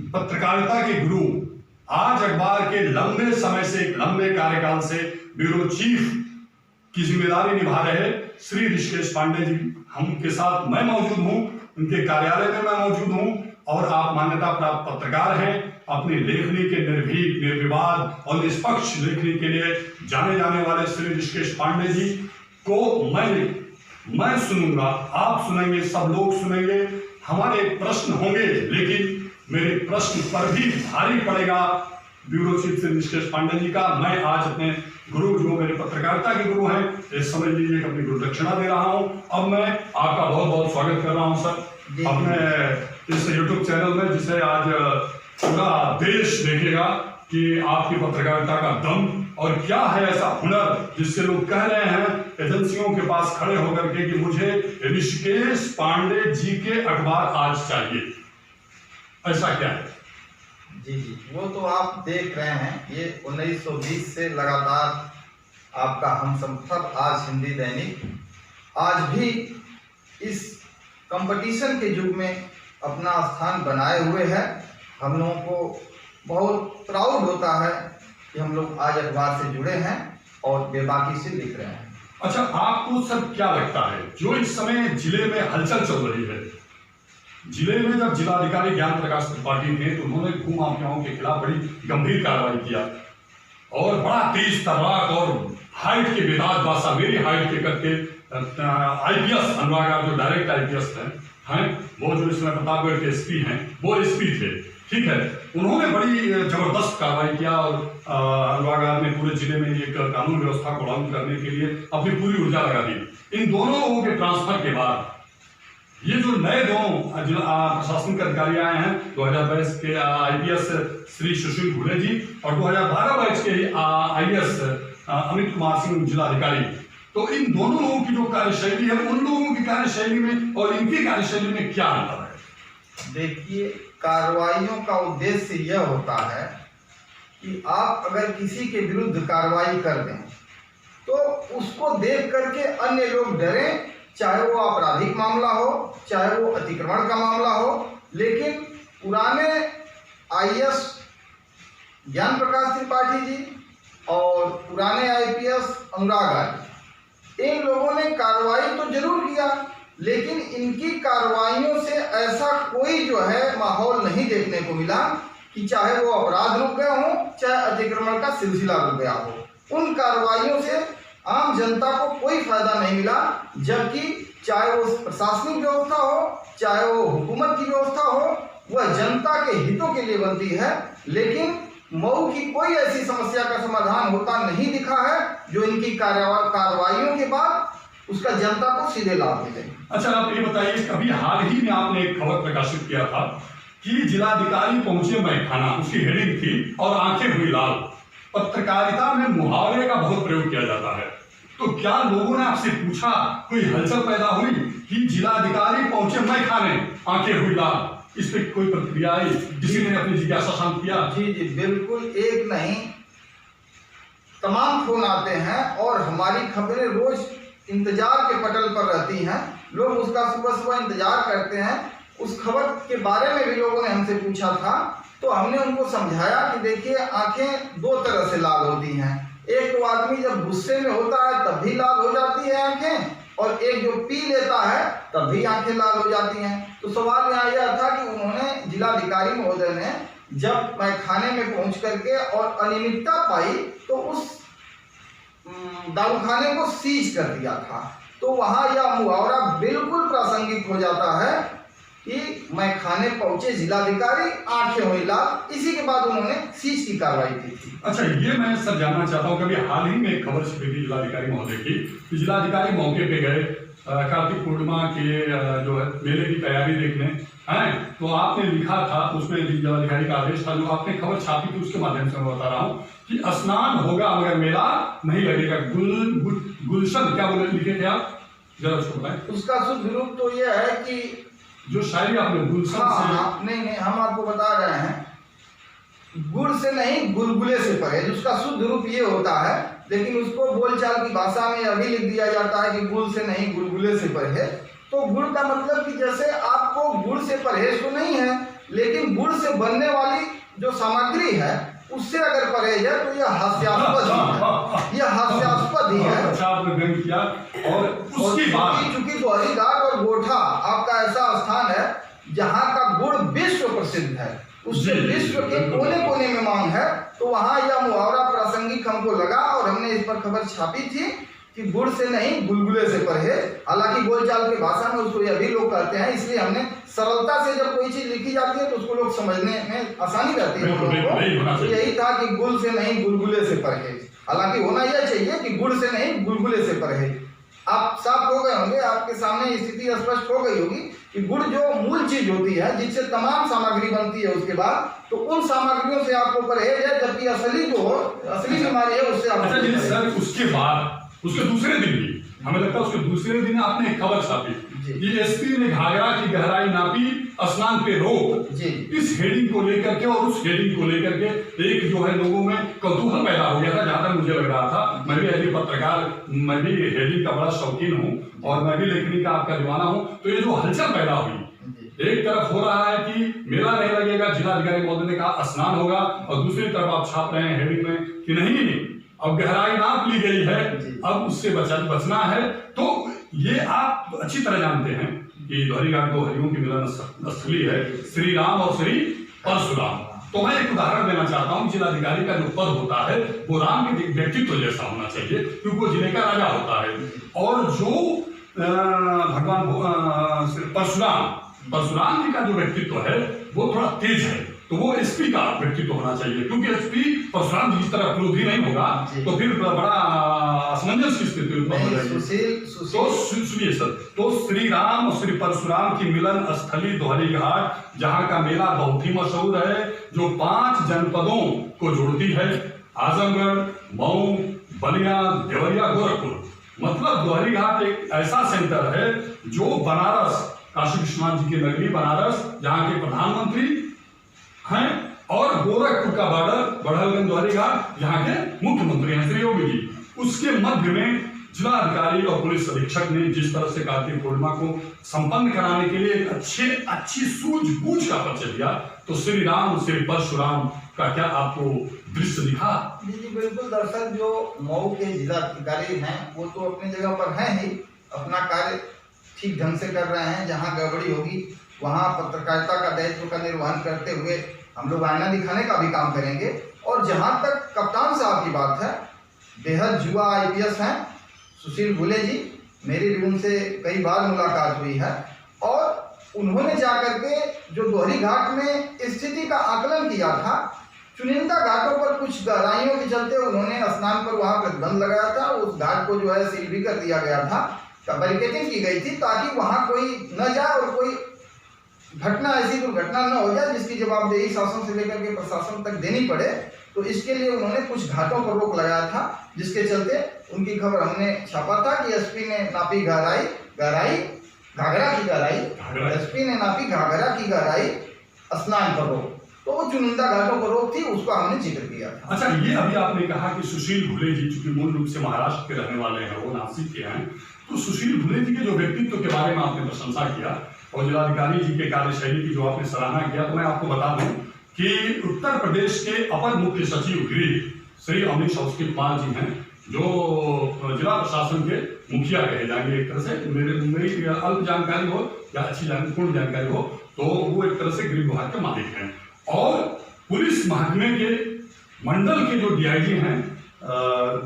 पत्रकारिता के गुरु, आज अखबार के लंबे समय से, एक लंबे कार्यकाल से ब्यूरो चीफ की जिम्मेदारी निभा रहे श्री ऋषिकेश पांडे जी हम के साथ मैं मौजूद हूं, उनके कार्यालय में मैं मौजूद हूं और आप मान्यता प्राप्त पत्रकार हैं। अपनी लेखनी के निर्भीक, निर्विवाद और निष्पक्ष लेखनी के लिए जाने जाने वाले श्री ऋषिकेश पांडे जी को मैं सुनूंगा, आप सुनेंगे, सब लोग सुनेंगे। हमारे प्रश्न होंगे, लेकिन मेरे प्रश्न पर भी भारी पड़ेगा ब्यूरो चीफ श्री ऋषिकेश पांडे जी का। मैं आज अपने गुरु, जो मेरे पत्रकारिता के गुरु हैं, ये समझ लीजिए अपनी गुरु दक्षिणा दे रहा हूं। अब मैं आपका बहुत बहुत स्वागत कर रहा हूं सर अपने इस यूट्यूब चैनल में, जिसे आज पूरा देश देखेगा कि आपकी पत्रकारिता का दम और क्या है ऐसा हुनर जिससे लोग कह रहे हैं एजेंसियों के पास खड़े होकर के कि मुझे ऋषिकेश पांडे जी के अखबार आज चाहिए। ऐसा क्या है? जी, वो तो आप देख रहे हैं, ये 1920 से लगातार आपका हमसफर आज हिंदी दैनिक आज भी इस कंपटीशन के युग में अपना स्थान बनाए हुए है। हम लोगों को बहुत प्राउड होता है कि हम लोग आज अखबार से जुड़े हैं और बेबाकी से लिख रहे हैं। अच्छा, आपको सर क्या लगता है जो इस समय जिले में हलचल चल रही है? जिले में जब जिलाधिकारी ज्ञान प्रकाश त्रिपाठी थे तो उन्होंने भू माफियाओं के खिलाफ बड़ी गंभीर कार्रवाई किया और बड़ा तेज तर्राक और हाइट के बेताज बादशाह, मेरी हाइट के करके आईपीएस अनुराग, जो डायरेक्ट आईपीएस हैं, वो जो इसमें प्रतापगढ़ के एसपी हैं, वो एसपी थे, ठीक है। उन्होंने बड़ी जबरदस्त कार्रवाई किया और अनुराग ने पूरे जिले में एक कानून व्यवस्था को लागू करने के लिए अपनी पूरी ऊर्जा लगा दी। इन दोनों लोगों के ट्रांसफर के बाद ये जो नए दोनों जिला प्रशासनिक अधिकारी आए हैं, 2022 के आईपीएस श्री सुशील घुले जी और 2012 बैच के आईएएस अमित कुमार सिंह जिलाधिकारी, तो इन दोनों लोगों की जो कार्यशैली है, उन लोगों की कार्यशैली में और इनकी कार्यशैली में क्या अंतर है? देखिए, कार्रवाइयों का उद्देश्य यह होता है कि आप अगर किसी के विरुद्ध कार्रवाई कर दें तो उसको देख करके अन्य लोग डरें, चाहे वो आपराधिक मामला हो, चाहे वो अतिक्रमण का मामला हो। लेकिन पुराने आईएएस ज्ञान प्रकाश त्रिपाठी जी और पुराने आईपीएस अनुराग, इन लोगों ने कार्रवाई तो जरूर किया, लेकिन इनकी कार्रवाइयों से ऐसा कोई जो है माहौल नहीं देखने को मिला कि चाहे वो अपराध रुक गए हों, चाहे अतिक्रमण का सिलसिला रुक गया हो। उन कार्रवाइयों से आम जनता को कोई फायदा नहीं मिला, जबकि चाहे वो प्रशासनिक व्यवस्था हो, चाहे वो हुकूमत की व्यवस्था हो, वह जनता के हितों के लिए बनती है। लेकिन मऊ की कोई ऐसी समस्या का समाधान होता नहीं दिखा है जो इनकी कार्रवाइयों के बाद उसका जनता को सीधे लाभ मिले। अच्छा, आप ये बताइए, कभी हाल ही में आपने एक खबर प्रकाशित किया था कि जिलाधिकारी पहुंचे मैखाना, उसकी हेडिंग थी और आंखें हुई लाल। पत्रकारिता में मुहावरे का बहुत प्रयोग किया जाता है, तो क्या लोगों ने आपसे पूछा, कोई हलचल पैदा हुई कि जिलाधिकारी पहुंचे मैखाने, आंखें हुई लाल? इस पे कोई प्रतिक्रिया आई? किसी ने अपनी जिज्ञासा शांत किया? जी, बिल्कुल, एक नहीं तमाम फोन आते हैं और हमारी खबरें रोज इंतजार के पटल पर रहती हैं। लोग उसका सुबह सुबह इंतजार करते हैं। उस खबर के बारे में भी लोगों ने हमसे पूछा था, तो हमने उनको समझाया कि देखिए, आंखें दो तरह से लाल होती हैं। एक तो आदमी जब गुस्से में होता है तब भी लाल हो जाती है आंखें, और एक जो पी लेता है तब भी आंखें लाल हो जाती हैं। तो सवाल यहाँ यह था कि उन्होंने, जिलाधिकारी महोदय ने, जब मैखाने में पहुंच करके और अनियमितता पाई तो उस दारूखाने को सीज कर दिया था। तो वहां यह मुहावरा बिल्कुल प्रासंगिक हो जाता है कि मैखाने पहुंचे जिलाधिकारी, आंखें हुई लाल। इसी के बाद उन्होंने सीज की कार्रवाई की थी। अच्छा, ये मैं सर जानना चाहता हूँ, कभी हाल ही में एक खबर छपी थी जिलाधिकारी महोदय की, जिलाधिकारी मौके पे गए कार्तिक पूर्णिमा के जो है मेले की तैयारी देखने हैं, तो आपने लिखा था उसमें, जिलाधिकारी का आदेश था, जो आपने खबर छापी थी उसके माध्यम से मैं बता रहा हूँ कि स्नान होगा मगर मेला नहीं लगेगा। गुलशन क्या बोले, लिखे थे आप, जरा उसको बताएं। उसका शुद्ध रूप तो यह है कि जो शायरी आपने गुलशन से, नहीं, हम आपको बता रहे हैं, गुड़ से नहीं गुलगुले से परहेज, उसका शुद्ध रूप ये होता है। लेकिन उसको बोलचाल की भाषा में अभी लिख दिया जाता है कि गुड़ से नहीं गुलगुले से परहेज। तो गुड़ का मतलब कि जैसे आपको गुड़ से परहेज तो नहीं है, लेकिन गुड़ से बनने वाली जो सामग्री है उससे अगर परहेज है तो यह हास्यास्पद ही है, यह हास्यास्पद ही है। अच्छा आपने व्यंग किया। और उसकी बात चूंकि दोहरी घाट और गोठा आपका ऐसा स्थान है जहाँ का गुड़ विश्व प्रसिद्ध है, उससे विश्व के कोने कोने में मांग है, तो वहाँ यह मुहावरा प्रासंगिक हमको लगा और हमने इस पर खबर छापी थी कि गुड़ से नहीं गुलगुले से परहेज। हालांकि बोलचाल की भाषा में उसको यह भी लोग कहते हैं, इसलिए हमने सरलता से जब कोई चीज लिखी जाती है तो उसको लोग समझने में आसानी रहती है लोगों को। तो यही था कि गुड़ से नहीं गुलगुले से परहेज। हालांकि होना यह चाहिए कि गुड़ से नहीं गुलगुले से परहेज। आप साफ हो गए होंगे, आपके सामने स्थिति स्पष्ट हो गई होगी कि गुड़ जो मूल चीज होती है जिससे तमाम सामग्री बनती है उसके बाद, तो उन सामग्रियों से आपको परहेज है, जबकि असली जो असली बीमारी है उससे आपको। अच्छा सर, उसके बाद उसके दूसरे दिन भी हमें लगता है उसके दूसरे दिन आपने एक खबर छापी कि एसपी ने घाघरा की गहराई नापी, स्नान पे रोक। इस हेडिंग को लेकर के और उस हेडिंग को लेकर के एक जो है लोगों में कौतूहल पैदा हो गया था, जहां तक मुझे लग रहा था। मैं भी ऐसे पत्रकार, मैं भी हेडिंग का बड़ा शौकीन हूँ और मैं भी लेखनी का आपका दीवाना हूँ। तो ये जो हलचल पैदा हुई, एक तरफ हो रहा है कि मेला नहीं लगेगा, जिलाधिकारी महोदय ने कहा स्नान होगा, और दूसरी तरफ आप छाप रहे हैं हेडिंग में कि नहीं अब गहराई नाप ली गई है, अब उससे बचना है। तो ये आप अच्छी तरह जानते हैं कि दोहरी घाट दो हरियों की मिलन स्थली है, श्री राम और श्री परशुराम। तो मैं एक उदाहरण देना चाहता हूँ, जिलाधिकारी का जो पद होता है वो राम के व्यक्तित्व जैसा होना चाहिए, क्योंकि वो जिले का राजा होता है। और जो भगवान परशुराम जी का जो व्यक्तित्व है वो थोड़ा तेज है, तो वो एसपी का व्यक्तित्व होना चाहिए, क्योंकि एसपी परशुराम जी की तरह क्रोधी नहीं होगा तो फिर बड़ा असमंजस की स्थिति उत्पन्न हो जाएगी। तो सुनिए सर, तो श्री राम और श्री परशुराम की मिलन स्थली दोहरी घाट, जहाँ का मेला बहुत ही मशहूर है, जो 5 जनपदों को जोड़ती है, आजमगढ़, मऊ, बलिया, देवरिया, गोरखपुर। मतलब दोहरी घाट एक ऐसा सेंटर है जो बनारस, काशी विश्वनाथ जी की नगरी बनारस, जहाँ के प्रधानमंत्री हैं, और गोरखपुर का बॉर्डर बढ़लगंज दोहरी घाट, यहाँ के मुख्यमंत्री हैं श्री योगी जी। उसके मध्य में जिलाधिकारी और पुलिस अधीक्षक ने जिस तरह से कार्तिक पूर्णिमा को संपन्न कराने के लिए एक अच्छी सूझबूझ का परिचय दिया, तो श्री राम श्री परशुराम का क्या आपको दृश्य दिखा? जी बिल्कुल। दरअसल जो मऊ के जिलाधिकारी हैं वो तो अपनी जगह पर हैं ही, अपना कार्य ठीक ढंग से कर रहे हैं। जहाँ गड़बड़ी होगी वहाँ पत्रकारिता का दायित्व का निर्वहन करते हुए हम लोग आईना दिखाने का भी काम करेंगे। और जहाँ तक कप्तान साहब की बात है, बेहद युवा IPS हैं सुशील भुले जी, मेरी भी उनसे कई बार मुलाकात हुई है, और उन्होंने जाकर के जो दोहरी घाट में स्थिति का आकलन किया था, चुनिंदा घाटों पर कुछ गहराइयों के चलते उन्होंने स्नान पर वहाँ प्रतिबंध लगाया था, उस घाट को जो है सील भी कर दिया गया था, बैरिकेडिंग की गई थी ताकि वहाँ कोई न जाए और कोई घटना, ऐसी दुर्घटना न हो जाए जिसकी जवाबदेही शासन से लेकर के प्रशासन तक देनी पड़े। तो इसके लिए उन्होंने कुछ घाटों पर रोक लगाया था, जिसके चलते उनकी खबर हमने छापा था कि एसपी ने नापी घाघरा की गहराई, एसपी ने नापी घाघरा की गहराई, स्नान पर रोक। तो वो चुनिंदा घाटों पर रोक थी, उसका हमने जिक्र किया था। अच्छा, ये अभी आपने कहा कि सुशील भुले जी चूंकि मूल रूप से महाराष्ट्र के रहने वाले हैं, वो नासिक के हैं, तो सुशील भुले जी के जो व्यक्तित्व के बारे में आपने प्रशंसा किया और जिलाधिकारी जी के कार्यशैली की जो आपने सराहना किया, तो मैं आपको बता दूं कि उत्तर प्रदेश के अपर मुख्य सचिव गृह श्री अमित कुमार जी हैं, जो जिला प्रशासन के मुखिया कहे जाएंगे एक तरह से। मेरी अल्प जानकारी हो या अच्छी पूर्ण जानकारी हो, तो वो एक तरह से गृह विभाग के मालिक हैं। और पुलिस महकमे के मंडल के जो DIG हैं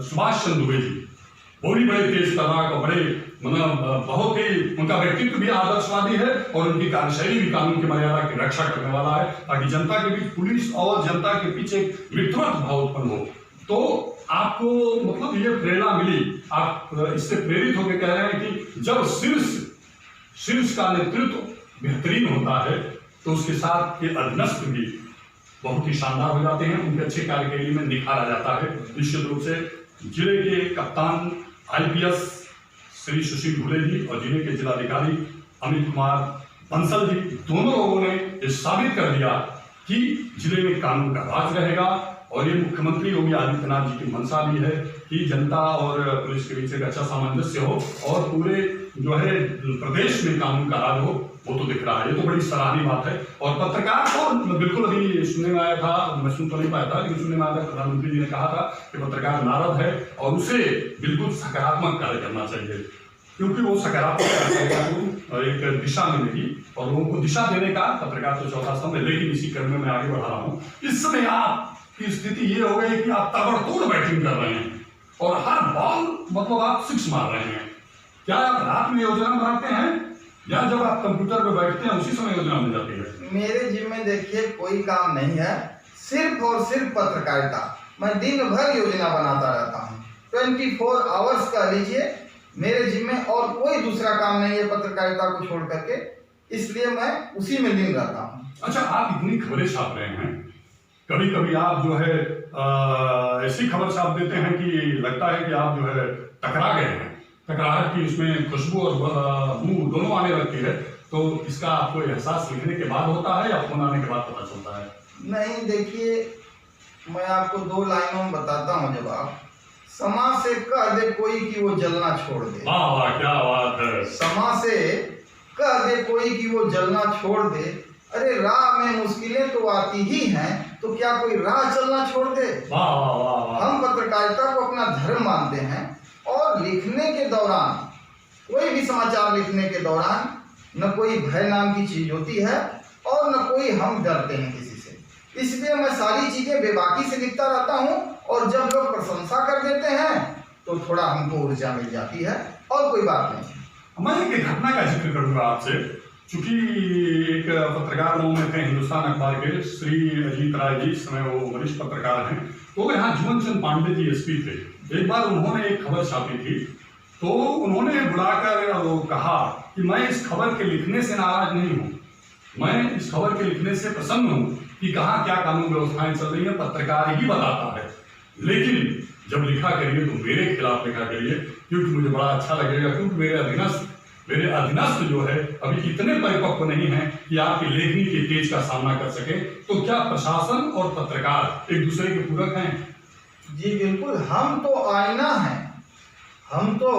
सुभाष चंद्र दुबे जी, वो भी बड़े तेज तर्राक और बड़े मतलब बहुत ही, उनका व्यक्तित्व भी आदर्शवादी है और उनकी कार्यशैली भी कानून की मर्यादा की रक्षा करने वाला है, ताकि जनता के बीच पुलिस और जनता के पीछे वितरक भाव उत्पन्न हो। तो आपको मतलब ये प्रेरणा मिली, आप इससे प्रेरित होकर कह रहे हैं कि जब शीर्ष का नेतृत्व बेहतरीन होता है तो उसके साथ के अधीनस्थ भी बहुत ही शानदार हो जाते हैं, उनके अच्छे कार्यशैली में निखारा जाता है। निश्चित रूप से जिले के कप्तान IPS श्री सुशील भुले जी और जिले के जिलाधिकारी अमित कुमार बंसल जी, दोनों लोगों ने ये साबित कर दिया कि जिले में कानून का राज रहेगा, और ये मुख्यमंत्री योगी आदित्यनाथ जी की मंशा भी है कि जनता और पुलिस के बीच एक अच्छा सामंजस्य हो और पूरे जो है प्रदेश में कानून का राज हो, वो तो दिख रहा है। ये तो बड़ी सराहनीय बात है। और पत्रकार को बिल्कुल अभी सुनने में आया था, मैं सुन तो नहीं पाया था, लेकिन सुनने में आया था प्रधानमंत्री जी ने कहा था कि पत्रकार नारद है और उसे बिल्कुल सकारात्मक कार्य करना चाहिए, क्योंकि वो सकारात्मक कार्य एक दिशा मिलेगी और लोगों को दिशा देने का पत्रकार तो चौथा स्तंभ है। लेकिन इसी क्रम में मैं आगे बढ़ा रहा हूँ। इस समय आपकी स्थिति ये हो गई कि आप ताबड़तोड़ बैटिंग कर रहे हैं और हर बॉल मतलब आप सिक्स मार रहे हैं। क्या आप रात में योजना बनाते हैं या जब आप कंप्यूटर पे बैठते हैं उसी समय योजना बन जाती है? मेरे जिम्मे देखिए कोई काम नहीं है, सिर्फ और सिर्फ पत्रकारिता। मैं दिन भर योजना बनाता रहता हूँ, 24 आवर्स कह लीजिए मेरे जिम्मे, और कोई दूसरा काम नहीं है पत्रकारिता को छोड़ करके, इसलिए मैं उसी में लीन रहता हूँ। अच्छा, आप इतनी खबरें छाप रहे हैं, कभी कभी आप जो है ऐसी खबर छाप देते हैं कि लगता है कि आप जो है टकरा गए हैं, टकराहट की उसमें खुशबू और मुंह दोनों आने लगती है। तो इसका आपको एहसास लिखने के बाद होता है या फोन आने के बाद पता चलता है? नहीं, देखिए मैं आपको 2 लाइनों में बताता हूँ जवाब। समा से कह दे कोई कि वो जलना छोड़ दे। वाह वाह, क्या बात है। समा से कह दे कोई कि वो जलना छोड़ दे, अरे राह में मुश्किलें तो आती ही हैं, तो क्या कोई राह चलना छोड़ दे। वाह वाह वाह वाह। हम पत्रकारिता को अपना धर्म मानते हैं और लिखने के दौरान, कोई भी समाचार लिखने के दौरान न कोई भय नाम की चीज होती है और न कोई हम डरते हैं किसी से। इसलिए मैं सारी चीजें बेबाकी से लिखता रहता हूँ और जब लोग प्रशंसा कर देते हैं तो थोड़ा हमको ऊर्जा मिल जाती है, और कोई बात नहीं। मैं एक घटना का जिक्र करूंगा आपसे, चूंकि एक पत्रकार लोगों में थे हिंदुस्तान अखबार के श्री अजीत राय जी, इस समय वो वरिष्ठ पत्रकार हैं। तो यहाँ जीवन चंद पांडे जी एसपी थे। एक बार उन्होंने एक खबर छापी थी, तो उन्होंने बुलाकर वो कहा कि मैं इस खबर के लिखने से नाराज नहीं हूँ, मैं इस खबर के लिखने से प्रसन्न हूँ कि कहाँ क्या कानून व्यवस्थाएं चल रही है, पत्रकार ही बताता है। लेकिन जब लिखा करिए तो मेरे खिलाफ लिखा करिए, क्योंकि मुझे बड़ा अच्छा लगेगा, क्योंकि मेरे अधीनस्थ जो है अभी इतने परिपक्व नहीं है कि आपकी लेखनी के तेज का सामना कर सके। तो क्या प्रशासन और पत्रकार एक दूसरे के पूरक हैं? जी बिल्कुल, हम तो आईना हैं, हम तो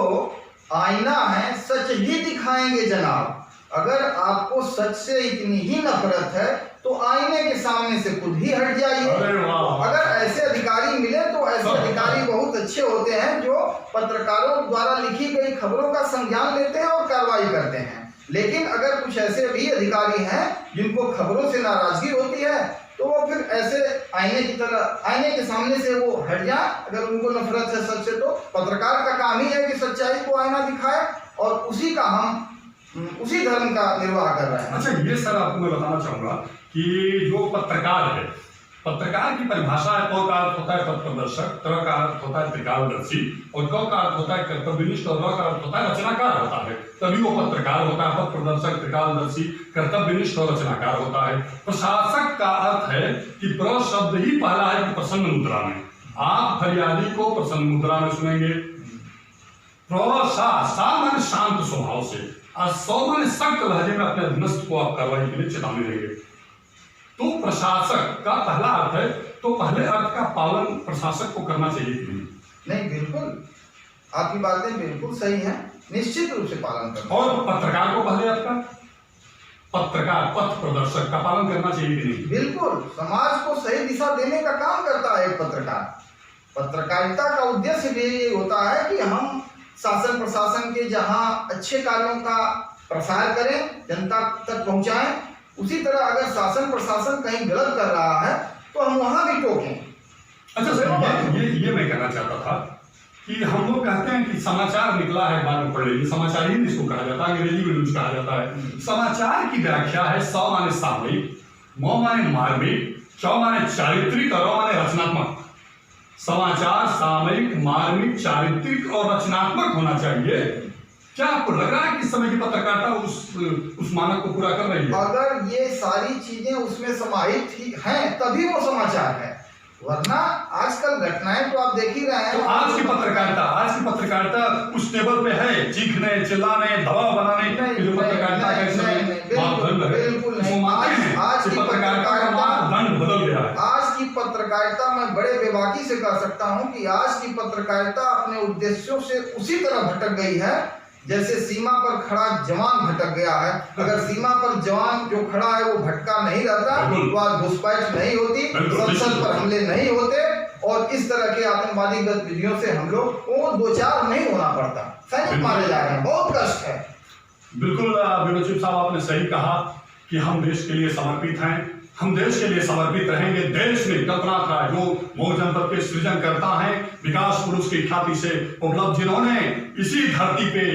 आईना हैं, सच ही दिखाएंगे जनाब। अगर आपको सच से इतनी ही नफरत है तो आईने के सामने से खुद ही हट जाइए। अगर ऐसे अधिकारी मिले तो ऐसे अधिकारी बहुत अच्छे होते हैं जो पत्रकारों द्वारा लिखी गई खबरों का संज्ञान लेते हैं और कार्रवाई करते हैं। लेकिन अगर कुछ ऐसे भी अधिकारी हैं जिनको खबरों से नाराजगी होती है तो वो फिर ऐसे आईने की तरह, आईने के सामने से वो हट जाए। अगर उनको नफरत है सच से, तो पत्रकार का काम ही है कि सच्चाई को आईना दिखाए और उसी का हम उसी धर्म का निर्वाह कर रहे हैं। अच्छा, ये सर आपको मैं बताना चाहूंगा कि जो पत्रकार है, पत्रकार की परिभाषा है, क का अर्थ होता है पथ प्रदर्शक, त्र का अर्थ होता है त्रिकालदर्शी और क का अर्थ होता है कर्तव्यनिष्ठ और र का अर्थ होता है रचनाकार होता है। तभी वो पत्रकार होता है। पथ प्रदर्शक, त्रिकालदर्शी, कर्तव्यनिष्ठ और रचनाकार होता है। प्रशासक का अर्थ है कि प्र शब्द ही पहला है कि प्रसन्न मुद्रा में, आप फरियादी को प्रसन्न मुद्रा में सुनेंगे। माने शांत स्वभाव से, और 100 माने सख्त लहजे में अपने अधीनस्थ को आप कार्रवाई के लिए चेतावनी देंगे। तो प्रशासक का पहला अर्थ है, तो पहले अर्थ का पालन प्रशासक को करना चाहिए कि नहीं? नहीं, बिल्कुल आपकी बातें बिल्कुल सही हैं, निश्चित रूप से पालन करना। और पत्रकार को पहले अर्थ का, पत्रकार पथ प्रदर्शक का पालन करना चाहिए कि नहीं? बिल्कुल, समाज को सही दिशा देने का काम करता है एक पत्रकार। पत्रकारिता का उद्देश्य भी ये होता है कि हम शासन प्रशासन के जहां अच्छे कार्यों का प्रसार करें, जनता तक पहुंचाएं, उसी तरह अगर शासन प्रशासन कहीं गलत कर रहा है तो हम वहां भी टोकें। अच्छा सर, ये मैं कहना चाहता था कि हम लोग कहते हैं कि समाचार निकला है, बाद में पढ़ लीजिए, समाचार ही इसको कहा जाता है, अंग्रेजी में न्यूज कहा जाता है। समाचार की व्याख्या है 100 माने सामयिक, म माने मार्मिक, च माने चारित्रिक और र माने रचनात्मक। समाचार सामयिक, मार्मिक, चारित्रिक और रचनात्मक होना चाहिए। क्या आपको लग रहा है कि इस समय की पत्रकारिता उस मानक को पूरा कर रही है? अगर ये सारी चीजें उसमें समाहित ही हैं तभी वो समाचार है, वरना आजकल घटनाएं तो आप देख ही रहे हैं। तो आज की पत्रकारिता उस टेबल पे है, चीखने, चिल्लाने, दबाव बनाने की जो पत्रकारिता है, बिल्कुल नहीं। आज की पत्रकारिता का मानदंड बदल गया है। आज की पत्रकारिता में बड़े बड़े बेबाकी से कह सकता हूं कि आज की पत्रकारिता अपने उद्देश्यों से उसी तरह भटक गई है जैसे सीमा पर खड़ा जवान भटक गया है। अगर सीमा पर जवान जो खड़ा है वो भटका नहीं रहता तो आज घुसपैठ नहीं होती, संसद पर हमले नहीं होते और इस तरह के आतंकवादी गतिविधियों से हम लोग को दो चार नहीं होना पड़ता। सैनिक मारे जा रहे हैं, बहुत कष्ट है। बिल्कुल ब्यूरो चीफ साहब, आपने सही कहा कि हम देश के लिए समर्पित हैं, हम देश के लिए समर्पित रहेंगे। देश में कल्पना था जो मऊ जनपद के सृजन करता है, विकास पुरुष की ख्याति से उपलब्ध, जिन्होंने इसी धरती पे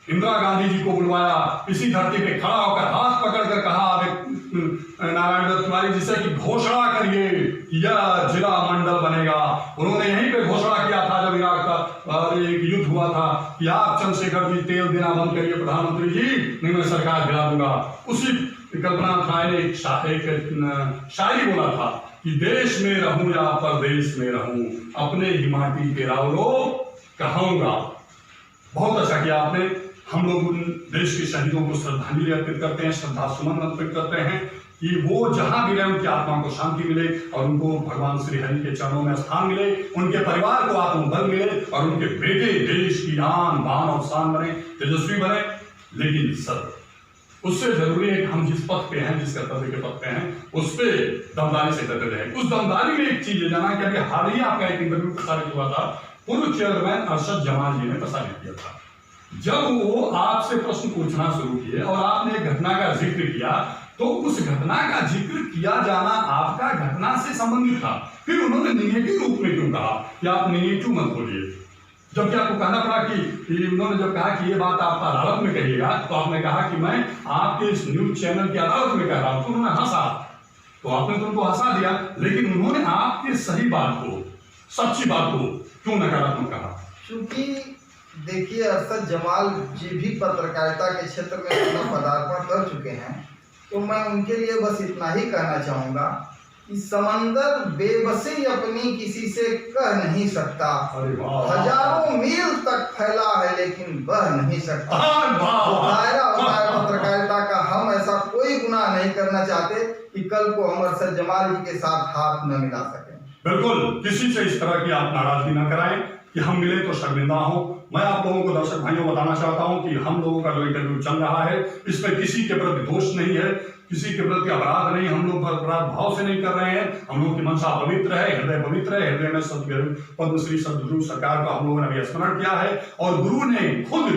इंदिरा गांधी जी को बुलवाया, इसी धरती पे खड़ा होकर हाथ पकड़कर कहा नारायण दत्त तिवारी जी से कि घोषणा करिए यह जिला मंडल बनेगा। उन्होंने यहीं पे घोषणा किया था जब इराक का एक युद्ध हुआ था कि आप चंद्रशेखर जी तेल देना बंद करिए प्रधानमंत्री जी, नहीं मैं सरकार गिरा दूंगा। उसी कल्पना ठाय ने एक शायरी बोला था कि देश में रहूं या परदेश में रहूं, अपने ही माटी के रावलो कहूंगा। बहुत अच्छा किया आपने। हम लोग उन देश के शहीदों को श्रद्धांजलि अर्पित करते हैं, श्रद्धा सुमन अर्पित करते हैं कि वो जहां भी रहे उनकी आत्मा को शांति मिले और उनको भगवान श्री हरि के चरणों में स्थान मिले, उनके परिवार को आत्मबल मिले और उनके बेटे देश की आन बान और शान बने, तेजस्वी बने। लेकिन सर उससे जरूरी है कि हम जिस पथ पे हैं, जिस कर्तव्य के पथ पे हैं, उस पे दमदारी से डटे रहें। उस दमदारी में एक चीज है जाना कि अभी हाल ही आपका एक इंटरव्यू प्रसारित हुआ था, पूर्व चेयरमैन अरशद जमाल जी ने प्रसारित किया था। जब वो आपसे प्रश्न पूछना शुरू किए और आपने एक घटना का जिक्र किया तो उस घटना का जिक्र किया जाना आपका घटना से संबंधित था। फिर उन्होंने निगेटिव रूप में क्यों कहा कि आप निगेटिव मत बोलिए, जबकि आपको कहना पड़ा कि उन्होंने जब कहा कि ये बात आप अदालत में कहिएगा तो आपने कहा कि मैं आपके इस न्यूज चैनल की अदालत में कह रहा हूं, तो उन्होंने हंसा, तो आपने तो उनको हंसा दिया। लेकिन उन्होंने आपके सही बात को, सच्ची बात को क्यों नकारात्मक कहा? क्योंकि देखिए अरशद जमाल जी भी पत्रकारिता के क्षेत्र में अपना पदार्पण कर चुके हैं, तो मैं उनके लिए बस इतना ही कहना चाहूंगा कि समंदर बेबसी अपनी किसी से कह नहीं सकता, हजारों मील तक फैला है लेकिन बह नहीं सकता। दायरा होता है पत्रकारिता का। हम ऐसा कोई गुनाह नहीं करना चाहते कि कल को हम अरशद जमाल जी के साथ हाथ न मिला सकें। बिल्कुल, किसी से इस तरह की आप नाराजगी न कराएं कि हम मिले तो शर्मिंदा हो। मैं आप लोगों को, दर्शक भाइयों, बताना चाहता हूं कि हम लोगों का जो इंटरव्यू चल रहा है इसमें किसी के प्रति दोष नहीं है, किसी के प्रति अपराध नहीं, हम लोग अपराध भाव से नहीं कर रहे हैं। हम लोग की मनसा पवित्र है, हृदय पवित्र है। हृदय में सदगुरु पद्मश्री सदगुरु सरकार का हम लोगों ने अभी स्मरण किया है और गुरु ने खुद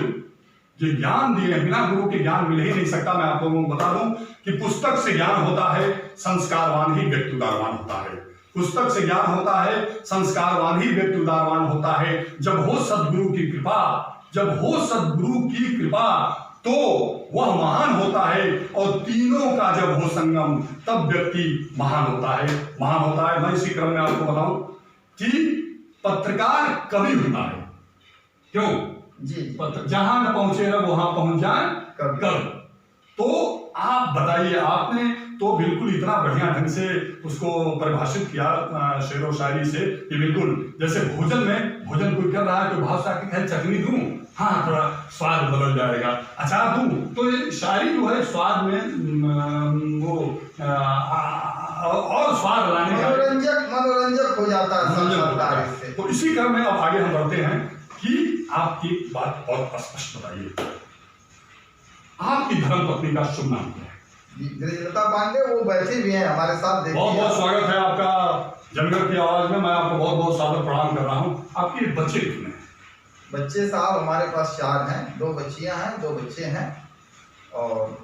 जो ज्ञान दिए, बिना गुरु के ज्ञान मिल ही नहीं सकता। मैं आप लोगों को बता दूं कि पुस्तक से ज्ञान होता है, संस्कारवान ही व्यक्ति उदारवान होता है। पुस्तक से ज्ञान होता है, संस्कारवान ही व्यक्ति उदारवान होता है। जब हो सदगुरु की कृपा, जब हो सदगुरु की कृपा तो वह महान होता है और तीनों का जब हो संगम तब व्यक्ति महान होता है, महान होता है। मैं इसी क्रम में आपको बताऊं कि पत्रकार कवि होता है। क्यों जी? जहां न पहुंचे ना वहां पहुंच जाए कब। तो आप बताइए, आपने तो बिल्कुल इतना बढ़िया ढंग से उसको परिभाषित किया शेर व शायरी से कि बिल्कुल जैसे भोजन में, भोजन कोई कर रहा है तो भाषा की खैर चटनी दूं, हाँ थोड़ा स्वाद बदल जाएगा, अचार दूं, तो ये शायरी जो है स्वाद में वो और स्वाद लाने का मनोरंजक हो जाता है। तो इसी क्रम में अब आगे हम बढ़ते हैं कि आपकी बात और स्पष्ट बताइए, आपकी धर्मपत्नी का शुभ नाम क्या है? गृहलता पांडे, वो बैठे भी हैं हमारे साथ। बहुत बहुत स्वागत है आपका जनगढ़ की आवाज में। मैं आपको बहुत बहुत सादर प्रणाम कर रहा हूँ। आपके बच्चे कितने हैं? बच्चे साहब हमारे पास 4 हैं, 2 बच्चियां हैं, 2 बच्चे हैं और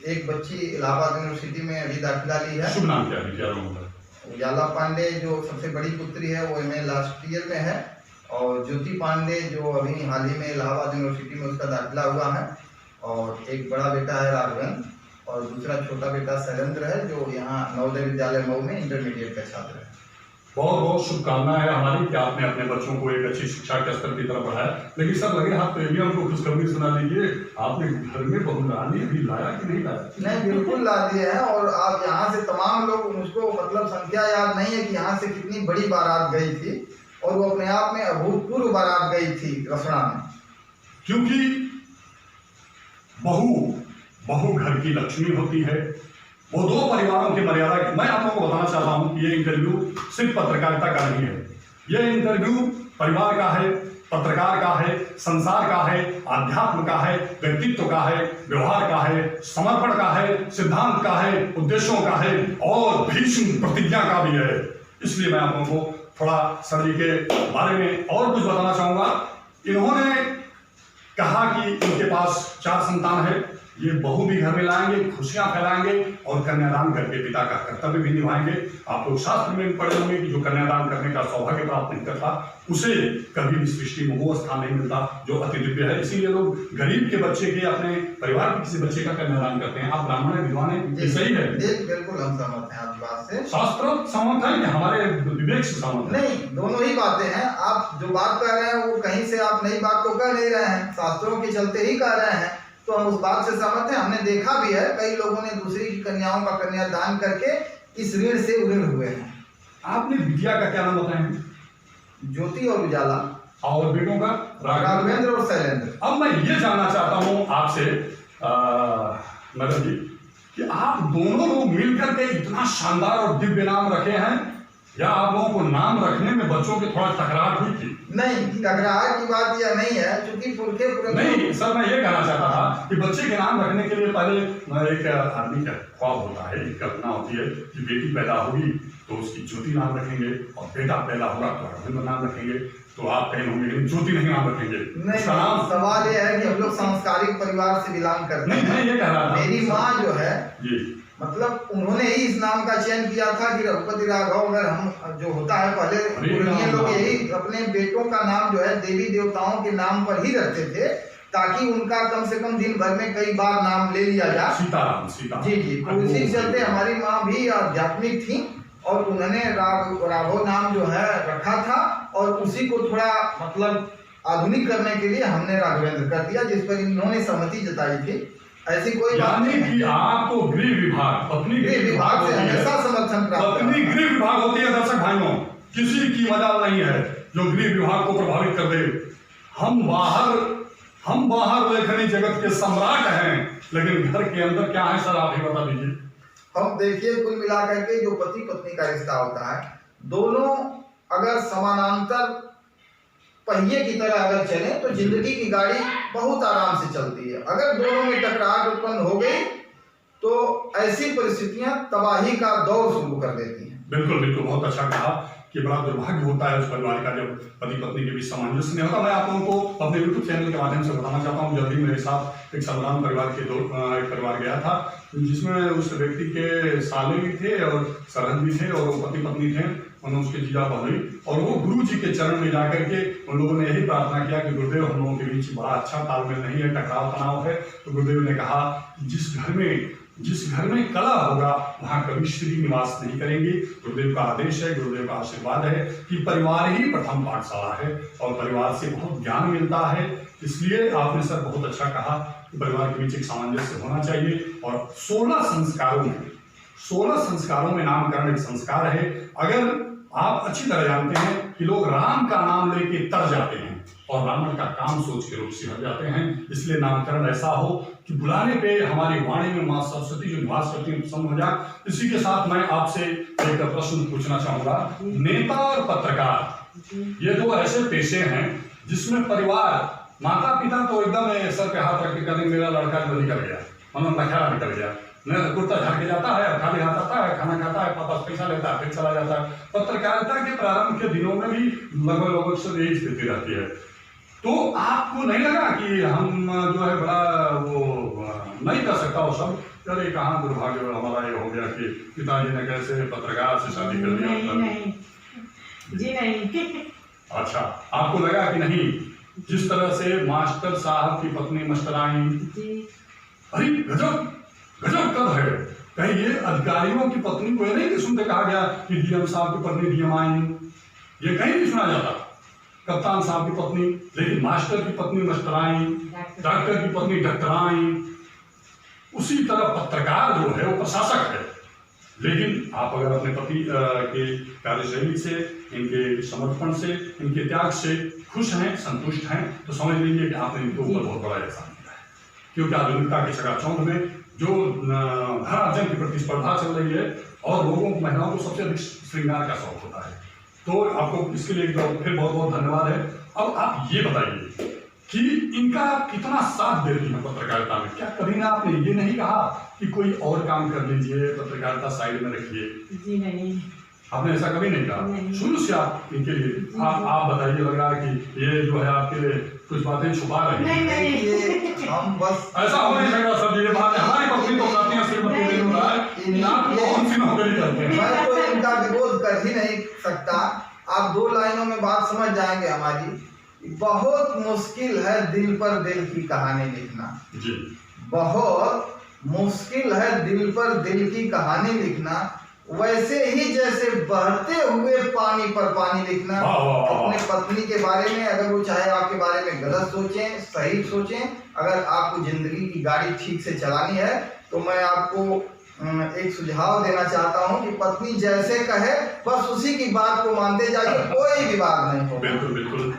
एक बच्ची इलाहाबाद यूनिवर्सिटी में अभी दाखिला ली है। शुभ नाम क्या है? उजाला पांडे जो सबसे बड़ी पुत्री है वो MA लास्ट ईयर में है और ज्योति पांडे जो अभी हाल ही में इलाहाबाद यूनिवर्सिटी में उसका दाखिला हुआ है और एक बड़ा बेटा है राघवन और दूसरा छोटा बेटा शैलेंद्र है जो यहाँ नवोदय विद्यालय मऊ में इंटरमीडिएट का छात्र है। बहुत बहुत शुभकामनाएं है हमारी कि आपने अपने बच्चों को एक अच्छी शिक्षा के स्तर की तरफ बढ़ाया। लेकिन सर लगे हाथ पे भी हमको खुशखबरी सुना दीजिए, आपने घर में बहुरानी अभी लाया कि नहीं लाया? नहीं, बिल्कुल ला दिए हैं और आप यहाँ से तमाम लोग, मुझको मतलब संख्या याद नहीं है कि यहाँ से कितनी बड़ी बारात गई थी और वो अपने आप में अभूतपूर्व बारात गई थी रसड़ा में। क्योंकि बहू घर की लक्ष्मी होती है, वो दो परिवारों की मर्यादा मैं आप लोगों को बताना चाहता हूं कि ये इंटरव्यू सिर्फ पत्रकारिता का नहीं है, ये इंटरव्यू परिवार का है, पत्रकार का है, संसार का है, आध्यात्म का है, व्यक्तित्व का है, व्यवहार का है, समर्पण का है, सिद्धांत का है, उद्देश्यों का है और भीष्म प्रतिज्ञा का भी है। इसलिए मैं आप लोगों को थोड़ा सर जी के बारे में और कुछ बताना चाहूंगा। इन्होंने कहा कि इनके पास 4 संतान है, ये बहू भी घर में लाएंगे, खुशियां फैलाएंगे और कन्यादान करके पिता का कर्तव्य भी निभाएंगे। आप लोग शास्त्र में पढ़े होंगे कि जो कन्यादान करने का सौभाग्य प्राप्त नहीं करता उसे कभी भी सृष्टि में वो स्थान नहीं मिलता जो अति दिव्य है। इसीलिए लोग गरीब के बच्चे के, अपने परिवार के किसी बच्चे का कन्यादान करते हैं। आप ब्राह्मण है, विद्वान है, सही है, बिल्कुल हम सहमत हैं आपकी बात से। शास्त्र सहमत है कि हमारे विवेक से सहमत है? नहीं, दोनों ही बातें हैं। आप जो बात कर रहे हैं वो कहीं से आप नई बात तो कह नहीं रहे हैं, शास्त्रों के चलते ही कह रहे हैं, तो हम उस बात से सहमत हैं। हमने देखा भी है कई लोगों ने दूसरी की कन्याओं का कन्यादान करके इस ऋण से उऋण हुए हैं। आपने बिटिया का क्या नाम बताया? ज्योति और उजाला, और बेटों का? राघवेंद्र और शैलेंद्र। अब मैं ये जानना चाहता हूं आपसे मैडम जी कि आप दोनों लोग मिलकर के इतना शानदार और दिव्य नाम रखे हैं, या आप लोगों को नाम रखने में बच्चों की थोड़ा तकरार हुई थी? नहीं, तकरार की बात यह नहीं है, क्योंकि पुरखे नहीं सर, मैं ये कहना चाहता था कि बच्चे के नाम रखने के लिए पहले एक आदमी का ख्वाब होता है, एक कल्पना होती है कि बेटी पैदा होगी तो उसकी ज्योति नाम रखेंगे और बेटा पैदा होगा तो राघवेंद्र नाम रखेंगे। तो आप कहीं होंगे लेकिन ज्योति नहीं नाम रखेंगे। नहीं, नाम सवाल यह है कि हम लोग सांस्कारिक परिवार से बिलोंग करते हैं। मैं ये कह रहा था, मेरी माँ जो है जी, मतलब उन्होंने ही इस नाम का चयन किया था कि रघुपति राघव। अगर हम जो होता है पहले पुराने लोग यही अपने बेटों का नाम जो है देवी देवताओं के नाम पर ही रखते थे, ताकि उनका कम से कम दिन भर में कई बार नाम ले लिया जाए। सीताराम। जी जी, तो उसी चलते हमारी माँ भी आध्यात्मिक थी और उन्होंने राघव नाम जो है रखा था, और उसी को थोड़ा मतलब आधुनिक करने के लिए हमने राघवेंद्र कर दिया, जिस पर इन्होंने सहमति जताई थी। ऐसी कोई बात नहीं कि आपको गृह विभाग, पत्नी गृह विभाग से हमेशा समर्थन प्राप्त, पत्नी गृह विभाग होती है। दर्शक भाइयों, किसी की मजाल नहीं है जो गृह विभाग को प्रभावित कर दे। हम बाहर लेखनी जगत के सम्राट हैं, लेकिन घर के अंदर क्या है सर, आप ही बता दीजिए। हम देखिए, कुल मिलाकर के जो पति पत्नी का रिश्ता होता है, दोनों अगर समानांतर पहिए की तरह अगर चले तो जिंदगी की गाड़ी बहुत आराम से चलती है। अगर दोनों में टकरार उत्पन्न हो गई तो ऐसी परिस्थितियां तबाही का दौर शुरू कर देती हैं। बिल्कुल बिल्कुल, बहुत अच्छा कहा कि बड़ा दुर्भाग्य होता है उस परिवार का जब पति पत्नी के बीच सामंजस्य नहीं होता। मैं आप लोगों को अपने यूट्यूब चैनल के माध्यम से बताना चाहता हूँ, जल्दी मेरे साथ एक साधारण परिवार के एक परिवार गया था, जिसमें उस व्यक्ति के साले भी थे और सरहद भी थे और वो पति पत्नी थे, उन्होंने उसके जीजा बहनोई, और वो गुरु जी के चरण में जाकर के उन लोगों ने यही प्रार्थना किया कि गुरुदेव हम लोगों के बीच बड़ा अच्छा तालमेल नहीं है, टकराव तनाव है। तो गुरुदेव ने कहा जिस घर में कला होगा वहां कभी श्री निवास नहीं करेंगे। गुरुदेव का आदेश है, गुरुदेव का आशीर्वाद है कि परिवार ही प्रथम पाठशाला है और परिवार से बहुत ज्ञान मिलता है। इसलिए आपने सर बहुत अच्छा कहा कि परिवार के बीच एक सामंजस्य होना चाहिए। और 16 संस्कारों में नामकरण एक संस्कार है। अगर आप अच्छी तरह जानते हैं कि लोग राम का नाम लेके तर जाते हैं और रावण का काम सोच के लोग सिहर जाते हैं, इसलिए नामकरण ऐसा हो कि बुलाने पे हमारी वाणी में मां सरस्वती जो निवास करती है प्रसन्न हो जाए। इसी के साथ मैं आपसे एक प्रश्न पूछना चाहूंगा। नेता और पत्रकार ये दो ऐसे पेशे हैं जिसमें परिवार, माता पिता तो एकदम सर पे हाथ रख के कहते मेरा लड़का जो निकल गया, मतलब नखरा निकल गया, कुर्ता झाड़ के जाता है, खाली हाथ आता है, खाना खाता है, पापा पैसा लेता है, फिर चला जाता है। पत्रकारिता के प्रारंभ के दिनों में भी लगभग सब यही स्थिति रहती है। तो आपको नहीं लगा कि हम जो है बड़ा वो नहीं कर सकता वो सब, अरे कहाँ दुर्भाग्य हमारा ये हो गया कि पिताजी ने कैसे पत्रकार से शादी कर दिया? नहीं जी नहीं। अच्छा, आपको लगा कि नहीं, जिस तरह से मास्टर साहब की पत्नी मास्टराइन, अरे गजब गजब कद है। कहीं ये अधिकारियों की पत्नी को ये नहीं सुनते कहा गया कि डीएम साहब की पत्नी डीएम आई, ये कहीं नहीं सुना जाता। कप्तान साहब की पत्नी, लेकिन मास्टर की पत्नी मास्टराइन, डॉक्टर की पत्नी डॉक्टराइन। उसी तरह पत्रकार जो है वो प्रशासक है। लेकिन आप अगर अपने पति के कार्यशैली से, इनके समर्पण से, इनके त्याग से खुश हैं, संतुष्ट हैं, तो समझ लीजिए कि आपने इनके ऊपर बहुत बड़ा एहसान किया है। क्योंकि आधुनिकता के चकाचौंध में जो धन अर्जन की प्रतिस्पर्धा चल रही है और लोगों को, महिलाओं को सबसे अधिक श्रृंगार का शौक होता है। तो आपको इसके लिए फिर बहुत बहुत धन्यवाद है। अब आप ये बताइए कि इनका कितना साथ देती है पत्रकारिता में? क्या कभी ना आपने ये नहीं कहा कि कोई और काम कर लीजिए, पत्रकारिता साइड में रखिए? जी नहीं, आपने ऐसा कभी नहीं कहा? शुरू से आप इनके लिए आप बताइए, लग रहा है कि ये जो है आपके कुछ बातें छुपा रही हैं। नहीं हम बस ऐसा हो नहीं सकता सर, ये बात है। हमारी पत्नी तो कहती है श्रीमती रेणु राय, आप कौन सी नौकरी करते हैं? मैं तो इनका विरोध कर ही नहीं सकता। आप 2 लाइनों में बात समझ जाएंगे हमारी। बहुत मुश्किल है दिल पर दिल की कहानी लिखना जी। बहुत मुश्किल है दिल पर दिल की कहानी लिखना, वैसे ही जैसे बहते हुए पानी पर पानी लिखना। अपने पत्नी के बारे में, अगर वो चाहे आपके बारे में गलत सोचें, सही सोचें, अगर आपको जिंदगी की गाड़ी ठीक से चलानी है तो मैं आपको एक सुझाव देना चाहता हूं कि पत्नी जैसे कहे बस उसी की बात को मानते जाइए, कोई विवाद नहीं हो। बिल्कुल बिल्कुल।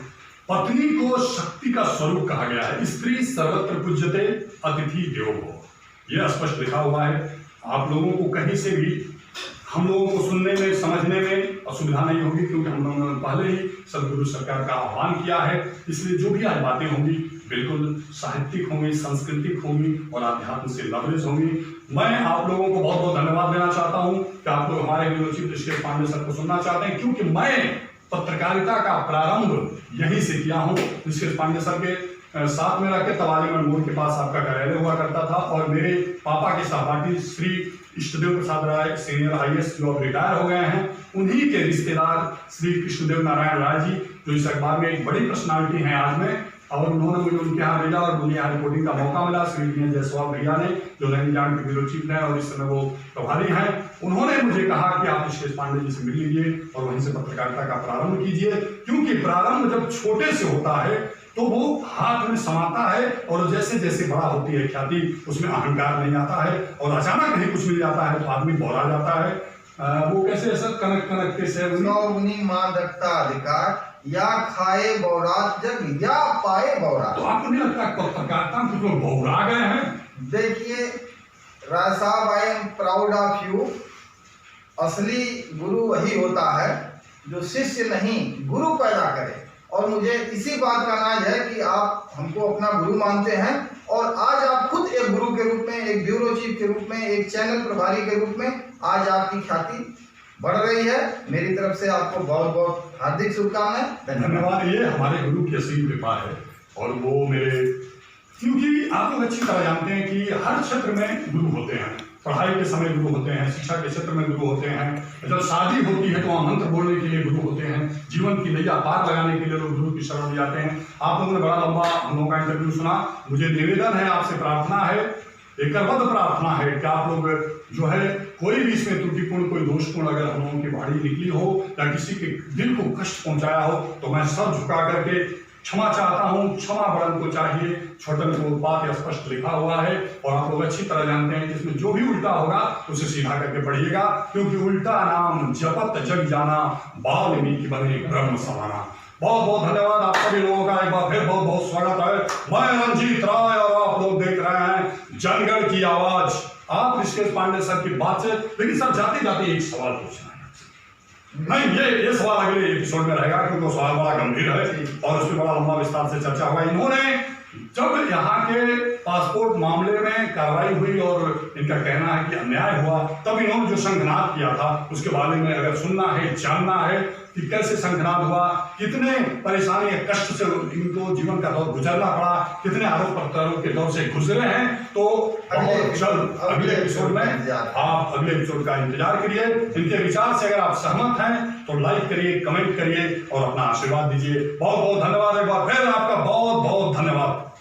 पत्नी को शक्ति का स्वरूप कहा गया है। स्त्री सर्वत्र पूज्यते अतिथि देवो भव, यह स्पष्ट लिखा हुआ है। आप लोगों को कहीं से भी हम लोगों को सुनने में, समझने में असुविधा नहीं होगी, क्योंकि हम लोगों ने पहले ही सदगुरु सरकार का आह्वान किया है। इसलिए जो भी आज बातें होंगी बिल्कुल साहित्यिक होंगी, सांस्कृतिक होंगी और आध्यात्म से लबरेज होंगी। मैं आप लोगों को बहुत बहुत धन्यवाद देना चाहता हूं कि आप लोग हमारे bureau chief Rishikesh Pandey sir को सुनना चाहते हैं, क्योंकि मैं पत्रकारिता का प्रारंभ यहीं से किया हूं। ऋषिकेश पांडे सर के साथ में रह के तवालीमन मोड़ के पास आपका कार्यालय हुआ करता था, और मेरे पापा के सहपाठी श्री इष्टदेव प्रसाद राय सीनियर IAS जो अब रिटायर हो गए हैं, उन्हीं के रिश्तेदार श्री कृष्णदेव नारायण राय जी, जो इस अखबार में एक बड़ी पर्सनालिटी है आज में, और उन्होंने मुझे उनके यहाँ भेजा और मुझे यहाँ रिपोर्टिंग का मौका मिला। श्री जयसवाल भैया ने, जो नैनीजान के ब्यूरो चीफ हैं और इस समय वो प्रभारी हैं, उन्होंने मुझे कहा कि आप ऋषिकेश पांडे जी से मिल लीजिए और वहीं से पत्रकारिता का प्रारंभ कीजिए, क्योंकि प्रारंभ जब छोटे से होता है तो वो हाथ में समाता है, और जैसे जैसे बड़ा होती है ख्याति, उसमें अहंकार नहीं आता है, और अचानक नहीं कुछ मिल जाता है तो आदमी बौरा जाता है। वो कैसे ऐसा कनक कनक के से मादकता अधिकार, या खाए बौरात जग या पाए बौरात। तो आपको नहीं लगता पत्रकारिता में कुछ लोग बौरा गए हैं? देखिए राय साहब, I am proud of you. असली गुरु वही होता है जो शिष्य नहीं गुरु पैदा करे, और मुझे इसी बात का नाज है कि आप हमको अपना गुरु मानते हैं, और आज आप खुद एक गुरु के रूप में, एक ब्यूरो चीफ के रूप में, एक चैनल प्रभारी के रूप में आज आपकी ख्याति बढ़ रही है। मेरी तरफ से आपको बहुत बहुत हार्दिक शुभकामनाएं। धन्यवाद। ये हमारे गुरु की असीम कृपा है, और वो मेरे, क्योंकि आप लोग अच्छी तरह जानते हैं कि हर क्षेत्र में गुरु होते हैं। पढ़ाई के समय गुरु होते हैं, शिक्षा के क्षेत्र में गुरु होते हैं, जब शादी होती है तो मंत्र बोलने के लिए गुरु होते हैं, जीवन की नैया पार लगाने के लिए लोग गुरु की शरण जाते हैं। आप लोगों ने बड़ा लंबा हम लोगों का इंटरव्यू सुना। मुझे निवेदन है, आपसे प्रार्थना है, एक करबद्ध प्रार्थना है कि आप लोग जो है कोई भी इसमें त्रुटिपूर्ण, कोई दोषपूर्ण अगर हम लोगों की वाणी निकली हो या किसी के दिल को कष्ट पहुंचाया हो, तो मैं सर झुका करके क्षमा चाहता हूं। क्षमा बड़न को चाहिए, छोटन को बात स्पष्ट लिखा हुआ है, और आप लोग अच्छी तरह जानते हैं कि इसमें जो भी उल्टा होगा उसे सीधा करके पढ़िएगा, क्योंकि उल्टा नाम जपत जग जाना, वाल्मीकि बने ब्रह्म समाना। बहुत बहुत धन्यवाद आप सभी लोगों का, एक बार फिर बहुत बहुत स्वागत है। मैं रंजीत राय और आप लोग देख रहे हैं जनगण की आवाज। आप ऋषिकेश पांडे सर की बात से, लेकिन सर जाते जाते एक सवाल पूछना है। नहीं, ये सवाल अगले एपिसोड में रहेगा, क्योंकि वो सवाल बड़ा गंभीर है और उसमें बड़ा लंबा विस्तार से चर्चा हुआ। इन्होंने जब यहाँ के पासपोर्ट मामले में कार्रवाई हुई और इनका कहना है कि अन्याय हुआ, तब इन्होंने जो संघनाद किया था उसके बारे में अगर सुनना है, जानना है कि कैसे संघनाद हुआ, कितने परेशानी या कष्ट से इनको जीवन का दौर गुजरना पड़ा, कितने आरोप प्रत्यारोप के दौर से गुजरे हैं, तो बहुत जल्द अगले एपिसोड में आप अगले एपिसोड का इंतजार करिए। इनके विचार से अगर आप सहमत हैं तो लाइक करिए, कमेंट करिए और अपना आशीर्वाद दीजिए। बहुत बहुत धन्यवाद। एक बार फिर आपका बहुत बहुत धन्यवाद।